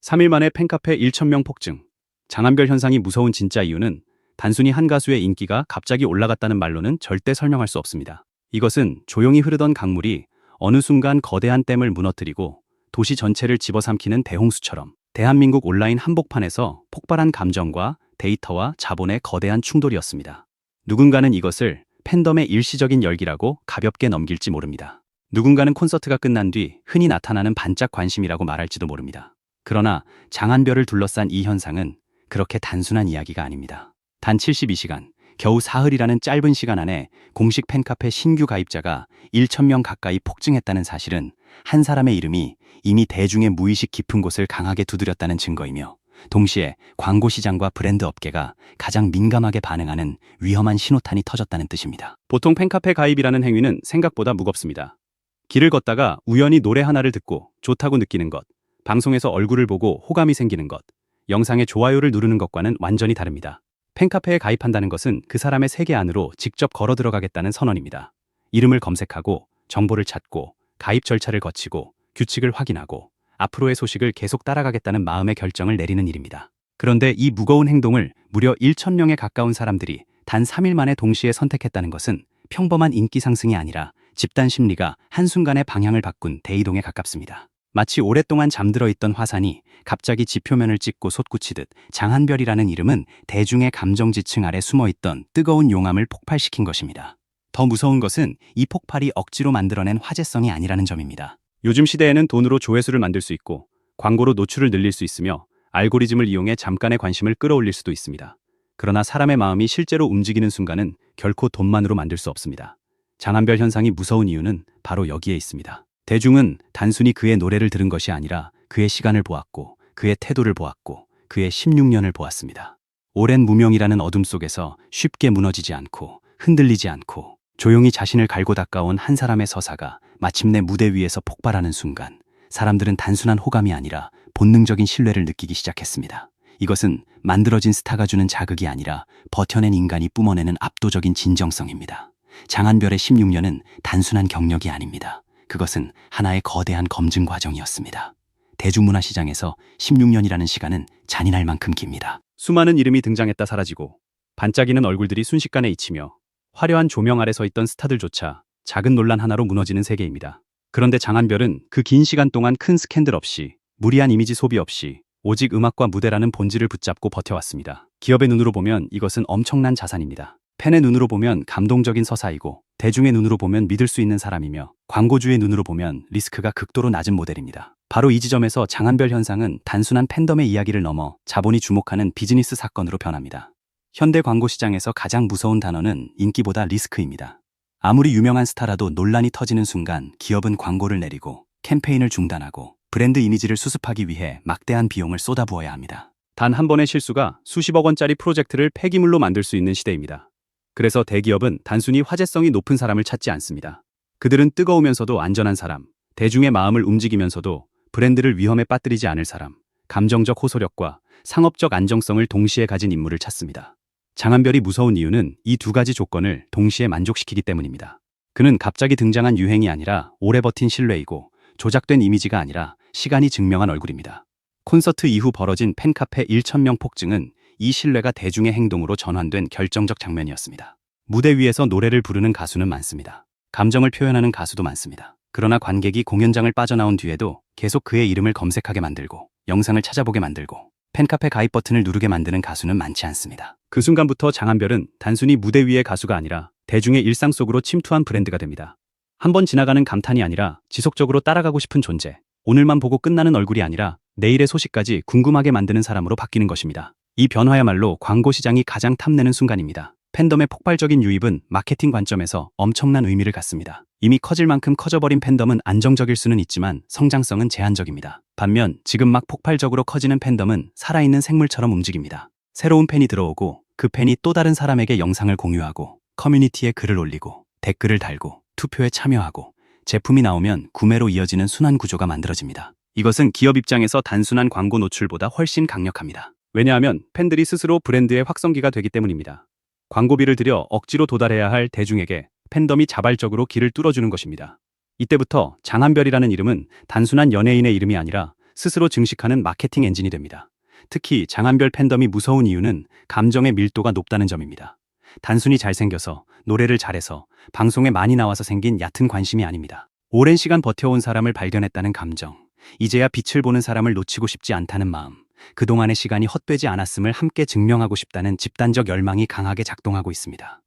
3일 만에 팬카페 1,000명 폭증. 장안별 현상이 무서운 진짜 이유는 단순히 한 가수의 인기가 갑자기 올라갔다는 말로는 절대 설명할 수 없습니다. 이것은 조용히 흐르던 강물이 어느 순간 거대한 댐을 무너뜨리고 도시 전체를 집어삼키는 대홍수처럼 대한민국 온라인 한복판에서 폭발한 감정과 데이터와 자본의 거대한 충돌이었습니다. 누군가는 이것을 팬덤의 일시적인 열기라고 가볍게 넘길지 모릅니다. 누군가는 콘서트가 끝난 뒤 흔히 나타나는 반짝 관심이라고 말할지도 모릅니다. 그러나 장안별을 둘러싼 이 현상은 그렇게 단순한 이야기가 아닙니다. 단 72시간, 겨우 사흘이라는 짧은 시간 안에 공식 팬카페 신규 가입자가 1,000명 가까이 폭증했다는 사실은 한 사람의 이름이 이미 대중의 무의식 깊은 곳을 강하게 두드렸다는 증거이며, 동시에 광고 시장과 브랜드 업계가 가장 민감하게 반응하는 위험한 신호탄이 터졌다는 뜻입니다. 보통 팬카페 가입이라는 행위는 생각보다 무겁습니다. 길을 걷다가 우연히 노래 하나를 듣고 좋다고 느끼는 것, 방송에서 얼굴을 보고 호감이 생기는 것, 영상에 좋아요를 누르는 것과는 완전히 다릅니다. 팬카페에 가입한다는 것은 그 사람의 세계 안으로 직접 걸어 들어가겠다는 선언입니다. 이름을 검색하고 정보를 찾고 가입 절차를 거치고 규칙을 확인하고 앞으로의 소식을 계속 따라가겠다는 마음의 결정을 내리는 일입니다. 그런데 이 무거운 행동을 무려 1,000명에 가까운 사람들이 단 3일 만에 동시에 선택했다는 것은 평범한 인기 상승이 아니라 집단 심리가 한순간에 방향을 바꾼 대이동에 가깝습니다. 마치 오랫동안 잠들어 있던 화산이 갑자기 지표면을 찍고 솟구치듯 장안별이라는 이름은 대중의 감정 지층 아래 숨어있던 뜨거운 용암을 폭발시킨 것입니다. 더 무서운 것은 이 폭발이 억지로 만들어낸 화제성이 아니라는 점입니다. 요즘 시대에는 돈으로 조회수를 만들 수 있고 광고로 노출을 늘릴 수 있으며 알고리즘을 이용해 잠깐의 관심을 끌어올릴 수도 있습니다. 그러나 사람의 마음이 실제로 움직이는 순간은 결코 돈만으로 만들 수 없습니다. 장안별 현상이 무서운 이유는 바로 여기에 있습니다. 대중은 단순히 그의 노래를 들은 것이 아니라 그의 시간을 보았고 그의 태도를 보았고 그의 16년을 보았습니다. 오랜 무명이라는 어둠 속에서 쉽게 무너지지 않고 흔들리지 않고 조용히 자신을 갈고 닦아온 한 사람의 서사가 마침내 무대 위에서 폭발하는 순간, 사람들은 단순한 호감이 아니라 본능적인 신뢰를 느끼기 시작했습니다. 이것은 만들어진 스타가 주는 자극이 아니라 버텨낸 인간이 뿜어내는 압도적인 진정성입니다. 장안별의 16년은 단순한 경력이 아닙니다. 그것은 하나의 거대한 검증 과정이었습니다. 대중문화 시장에서 16년이라는 시간은 잔인할 만큼 깁니다. 수많은 이름이 등장했다 사라지고 반짝이는 얼굴들이 순식간에 잊히며 화려한 조명 아래 서 있던 스타들조차 작은 논란 하나로 무너지는 세계입니다. 그런데 장안별은 그 긴 시간 동안 큰 스캔들 없이, 무리한 이미지 소비 없이 오직 음악과 무대라는 본질을 붙잡고 버텨왔습니다. 기업의 눈으로 보면 이것은 엄청난 자산입니다. 팬의 눈으로 보면 감동적인 서사이고, 대중의 눈으로 보면 믿을 수 있는 사람이며, 광고주의 눈으로 보면 리스크가 극도로 낮은 모델입니다. 바로 이 지점에서 장안별 현상은 단순한 팬덤의 이야기를 넘어 자본이 주목하는 비즈니스 사건으로 변합니다. 현대 광고 시장에서 가장 무서운 단어는 인기보다 리스크입니다. 아무리 유명한 스타라도 논란이 터지는 순간 기업은 광고를 내리고 캠페인을 중단하고 브랜드 이미지를 수습하기 위해 막대한 비용을 쏟아부어야 합니다. 단 한 번의 실수가 수십억 원짜리 프로젝트를 폐기물로 만들 수 있는 시대입니다. 그래서 대기업은 단순히 화제성이 높은 사람을 찾지 않습니다. 그들은 뜨거우면서도 안전한 사람, 대중의 마음을 움직이면서도 브랜드를 위험에 빠뜨리지 않을 사람, 감정적 호소력과 상업적 안정성을 동시에 가진 인물을 찾습니다. 장안별이 무서운 이유는 이 두 가지 조건을 동시에 만족시키기 때문입니다. 그는 갑자기 등장한 유행이 아니라 오래 버틴 신뢰이고, 조작된 이미지가 아니라 시간이 증명한 얼굴입니다. 콘서트 이후 벌어진 팬카페 1,000명 폭증은 이 신뢰가 대중의 행동으로 전환된 결정적 장면이었습니다. 무대 위에서 노래를 부르는 가수는 많습니다. 감정을 표현하는 가수도 많습니다. 그러나 관객이 공연장을 빠져나온 뒤에도 계속 그의 이름을 검색하게 만들고, 영상을 찾아보게 만들고, 팬카페 가입 버튼을 누르게 만드는 가수는 많지 않습니다. 그 순간부터 장안별은 단순히 무대 위의 가수가 아니라 대중의 일상 속으로 침투한 브랜드가 됩니다. 한 번 지나가는 감탄이 아니라 지속적으로 따라가고 싶은 존재, 오늘만 보고 끝나는 얼굴이 아니라 내일의 소식까지 궁금하게 만드는 사람으로 바뀌는 것입니다. 이 변화야말로 광고 시장이 가장 탐내는 순간입니다. 팬덤의 폭발적인 유입은 마케팅 관점에서 엄청난 의미를 갖습니다. 이미 커질 만큼 커져버린 팬덤은 안정적일 수는 있지만 성장성은 제한적입니다. 반면 지금 막 폭발적으로 커지는 팬덤은 살아있는 생물처럼 움직입니다. 새로운 팬이 들어오고 그 팬이 또 다른 사람에게 영상을 공유하고 커뮤니티에 글을 올리고 댓글을 달고 투표에 참여하고 제품이 나오면 구매로 이어지는 순환 구조가 만들어집니다. 이것은 기업 입장에서 단순한 광고 노출보다 훨씬 강력합니다. 왜냐하면 팬들이 스스로 브랜드의 확성기가 되기 때문입니다. 광고비를 들여 억지로 도달해야 할 대중에게 팬덤이 자발적으로 길을 뚫어주는 것입니다. 이때부터 장안별이라는 이름은 단순한 연예인의 이름이 아니라 스스로 증식하는 마케팅 엔진이 됩니다. 특히 장안별 팬덤이 무서운 이유는 감정의 밀도가 높다는 점입니다. 단순히 잘생겨서, 노래를 잘해서, 방송에 많이 나와서 생긴 얕은 관심이 아닙니다. 오랜 시간 버텨온 사람을 발견했다는 감정, 이제야 빛을 보는 사람을 놓치고 싶지 않다는 마음, 그동안의 시간이 헛되지 않았음을 함께 증명하고 싶다는 집단적 열망이 강하게 작동하고 있습니다.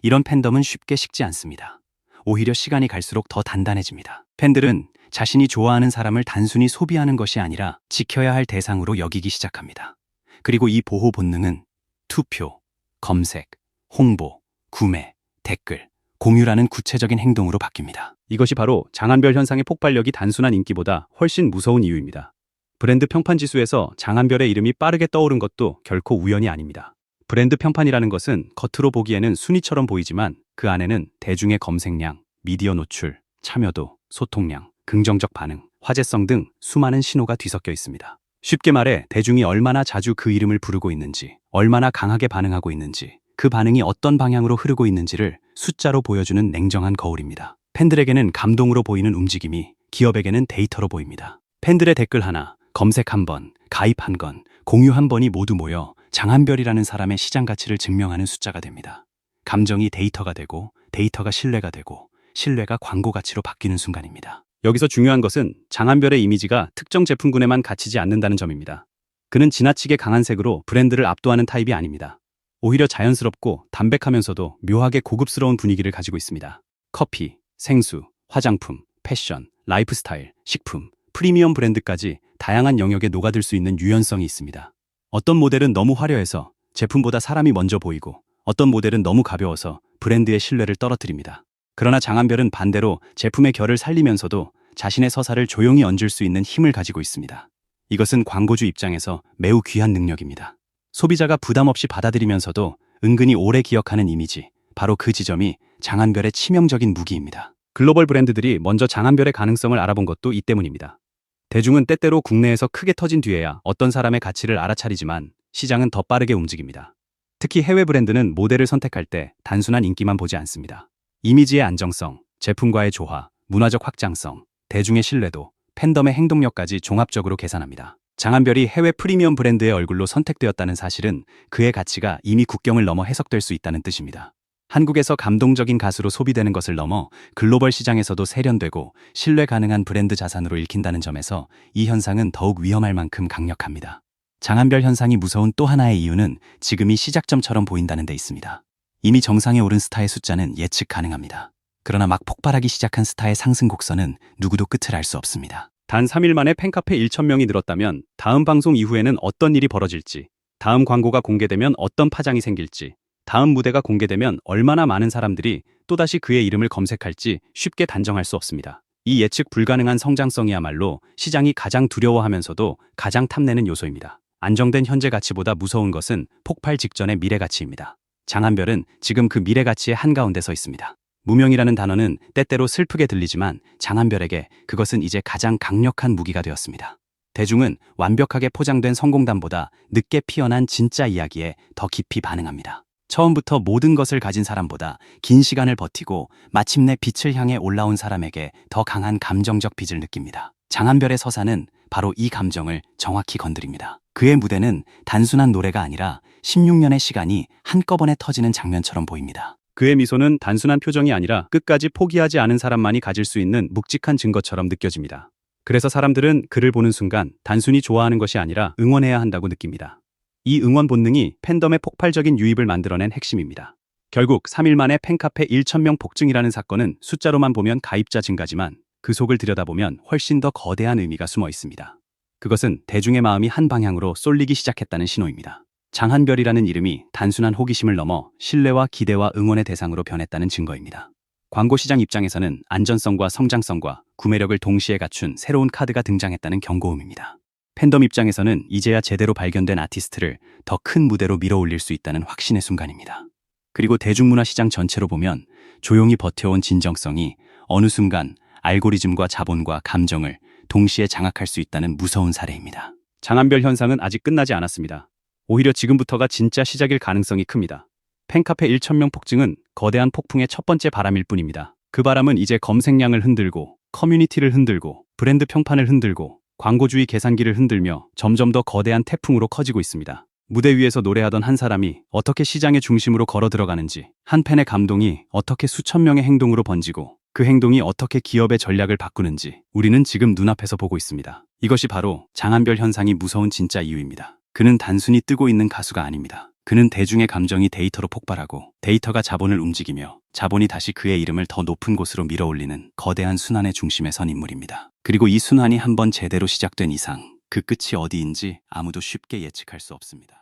이런 팬덤은 쉽게 식지 않습니다. 오히려 시간이 갈수록 더 단단해집니다. 팬들은 자신이 좋아하는 사람을 단순히 소비하는 것이 아니라 지켜야 할 대상으로 여기기 시작합니다. 그리고 이 보호 본능은 투표, 검색, 홍보, 구매, 댓글, 공유라는 구체적인 행동으로 바뀝니다. 이것이 바로 장안별 현상의 폭발력이 단순한 인기보다 훨씬 무서운 이유입니다. 브랜드 평판 지수에서 장안별의 이름이 빠르게 떠오른 것도 결코 우연이 아닙니다. 브랜드 평판이라는 것은 겉으로 보기에는 순위처럼 보이지만 그 안에는 대중의 검색량, 미디어 노출, 참여도, 소통량, 긍정적 반응, 화제성 등 수많은 신호가 뒤섞여 있습니다. 쉽게 말해 대중이 얼마나 자주 그 이름을 부르고 있는지, 얼마나 강하게 반응하고 있는지, 그 반응이 어떤 방향으로 흐르고 있는지를 숫자로 보여주는 냉정한 거울입니다. 팬들에게는 감동으로 보이는 움직임이 기업에게는 데이터로 보입니다. 팬들의 댓글 하나, 검색 한 번, 가입 한 건, 공유 한 번이 모두 모여 장안별이라는 사람의 시장 가치를 증명하는 숫자가 됩니다. 감정이 데이터가 되고, 데이터가 신뢰가 되고, 신뢰가 광고 가치로 바뀌는 순간입니다. 여기서 중요한 것은 장안별의 이미지가 특정 제품군에만 갇히지 않는다는 점입니다. 그는 지나치게 강한 색으로 브랜드를 압도하는 타입이 아닙니다. 오히려 자연스럽고 담백하면서도 묘하게 고급스러운 분위기를 가지고 있습니다. 커피, 생수, 화장품, 패션, 라이프스타일, 식품, 프리미엄 브랜드까지 다양한 영역에 녹아들 수 있는 유연성이 있습니다. 어떤 모델은 너무 화려해서 제품보다 사람이 먼저 보이고, 어떤 모델은 너무 가벼워서 브랜드의 신뢰를 떨어뜨립니다. 그러나 장안별은 반대로 제품의 결을 살리면서도 자신의 서사를 조용히 얹을 수 있는 힘을 가지고 있습니다. 이것은 광고주 입장에서 매우 귀한 능력입니다. 소비자가 부담 없이 받아들이면서도 은근히 오래 기억하는 이미지, 바로 그 지점이 장안별의 치명적인 무기입니다. 글로벌 브랜드들이 먼저 장안별의 가능성을 알아본 것도 이 때문입니다. 대중은 때때로 국내에서 크게 터진 뒤에야 어떤 사람의 가치를 알아차리지만 시장은 더 빠르게 움직입니다. 특히 해외 브랜드는 모델을 선택할 때 단순한 인기만 보지 않습니다. 이미지의 안정성, 제품과의 조화, 문화적 확장성, 대중의 신뢰도, 팬덤의 행동력까지 종합적으로 계산합니다. 장안별이 해외 프리미엄 브랜드의 얼굴로 선택되었다는 사실은 그의 가치가 이미 국경을 넘어 해석될 수 있다는 뜻입니다. 한국에서 감동적인 가수로 소비되는 것을 넘어 글로벌 시장에서도 세련되고 신뢰 가능한 브랜드 자산으로 읽힌다는 점에서 이 현상은 더욱 위험할 만큼 강력합니다. 장안별 현상이 무서운 또 하나의 이유는 지금이 시작점처럼 보인다는 데 있습니다. 이미 정상에 오른 스타의 숫자는 예측 가능합니다. 그러나 막 폭발하기 시작한 스타의 상승 곡선은 누구도 끝을 알 수 없습니다. 단 3일 만에 팬카페 1,000명이 늘었다면 다음 방송 이후에는 어떤 일이 벌어질지, 다음 광고가 공개되면 어떤 파장이 생길지, 다음 무대가 공개되면 얼마나 많은 사람들이 또다시 그의 이름을 검색할지 쉽게 단정할 수 없습니다. 이 예측 불가능한 성장성이야말로 시장이 가장 두려워하면서도 가장 탐내는 요소입니다. 안정된 현재 가치보다 무서운 것은 폭발 직전의 미래 가치입니다. 장안별은 지금 그 미래 가치의 한가운데 서 있습니다. 무명이라는 단어는 때때로 슬프게 들리지만 장안별에게 그것은 이제 가장 강력한 무기가 되었습니다. 대중은 완벽하게 포장된 성공담보다 늦게 피어난 진짜 이야기에 더 깊이 반응합니다. 처음부터 모든 것을 가진 사람보다 긴 시간을 버티고 마침내 빛을 향해 올라온 사람에게 더 강한 감정적 빚을 느낍니다. 장안별의 서사는 바로 이 감정을 정확히 건드립니다. 그의 무대는 단순한 노래가 아니라 16년의 시간이 한꺼번에 터지는 장면처럼 보입니다. 그의 미소는 단순한 표정이 아니라 끝까지 포기하지 않은 사람만이 가질 수 있는 묵직한 증거처럼 느껴집니다. 그래서 사람들은 그를 보는 순간 단순히 좋아하는 것이 아니라 응원해야 한다고 느낍니다. 이 응원 본능이 팬덤의 폭발적인 유입을 만들어낸 핵심입니다. 결국 3일 만에 팬카페 1,000명 폭증이라는 사건은 숫자로만 보면 가입자 증가지만 그 속을 들여다보면 훨씬 더 거대한 의미가 숨어 있습니다. 그것은 대중의 마음이 한 방향으로 쏠리기 시작했다는 신호입니다. 장안별이라는 이름이 단순한 호기심을 넘어 신뢰와 기대와 응원의 대상으로 변했다는 증거입니다. 광고 시장 입장에서는 안전성과 성장성과 구매력을 동시에 갖춘 새로운 카드가 등장했다는 경고음입니다. 팬덤 입장에서는 이제야 제대로 발견된 아티스트를 더 큰 무대로 밀어올릴 수 있다는 확신의 순간입니다. 그리고 대중문화 시장 전체로 보면 조용히 버텨온 진정성이 어느 순간 알고리즘과 자본과 감정을 동시에 장악할 수 있다는 무서운 사례입니다. 장안별 현상은 아직 끝나지 않았습니다. 오히려 지금부터가 진짜 시작일 가능성이 큽니다. 팬카페 1,000명 폭증은 거대한 폭풍의 첫 번째 바람일 뿐입니다. 그 바람은 이제 검색량을 흔들고, 커뮤니티를 흔들고, 브랜드 평판을 흔들고, 광고주의 계산기를 흔들며 점점 더 거대한 태풍으로 커지고 있습니다. 무대 위에서 노래하던 한 사람이 어떻게 시장의 중심으로 걸어 들어가는지, 한 팬의 감동이 어떻게 수천 명의 행동으로 번지고 그 행동이 어떻게 기업의 전략을 바꾸는지 우리는 지금 눈앞에서 보고 있습니다. 이것이 바로 장한별 현상이 무서운 진짜 이유입니다. 그는 단순히 뜨고 있는 가수가 아닙니다. 그는 대중의 감정이 데이터로 폭발하고 데이터가 자본을 움직이며 자본이 다시 그의 이름을 더 높은 곳으로 밀어올리는 거대한 순환의 중심에 선 인물입니다. 그리고 이 순환이 한번 제대로 시작된 이상 그 끝이 어디인지 아무도 쉽게 예측할 수 없습니다.